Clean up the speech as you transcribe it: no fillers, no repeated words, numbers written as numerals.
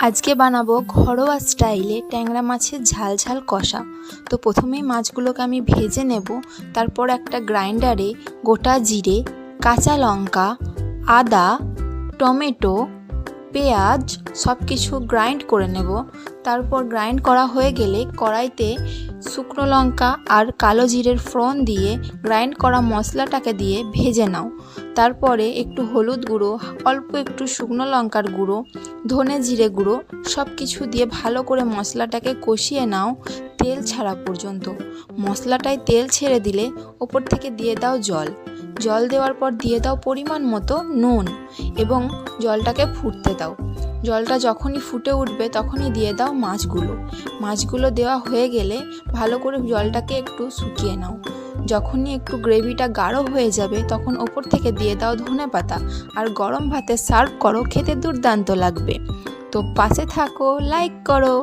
আজকে বানাবো ঘরোয়া স্টাইলে ট্যাংরা মাছের ঝাল ঝাল কষা। তো প্রথমেই মাছগুলোকে আমি ভেজে নেব। তারপর একটা গ্রাইন্ডারে গোটা জিরে, কাঁচা লঙ্কা, আদা, টমেটো, পেঁয়াজ সব কিছু গ্রাইন্ড করে নেব। তারপর গ্রাইন্ড করা হয়ে গেলে কড়াইতে শুকনো লঙ্কা আর কালো জিরের ফোড়ন দিয়ে গ্রাইন্ড করা মশলাটাকে দিয়ে ভেজে নাও। তারপরে একটু হলুদ গুঁড়ো, অল্প একটু শুকনো লঙ্কার গুঁড়ো, ধনে জিরে গুঁড়ো সব কিছু দিয়ে ভালো করে মশলাটাকে কষিয়ে নাও তেল ছাড়া পর্যন্ত। মশলাটায় তেল ছেড়ে দিলে ওপর থেকে দিয়ে দাও জল। জল দেওয়ার পর দিয়ে দাও পরিমাণ মতো নুন এবং জলটাকে ফুটতে দাও। জলটা যখনই ফুটে উঠবে তখনই দিয়ে দাও মাছগুলো দেওয়া হয়ে গেলে ভালো করে জলটাকে একটু শুকিয়ে নাও। যখনই একটু গ্রেভিটা গাঢ় হয়ে যাবে তখন ওপর থেকে দিয়ে দাও ধনেপাতা আর গরম ভাতে সার্ভ করো, খেতে দুর্দান্ত লাগবে। তো পাশে থাকো, লাইক করো।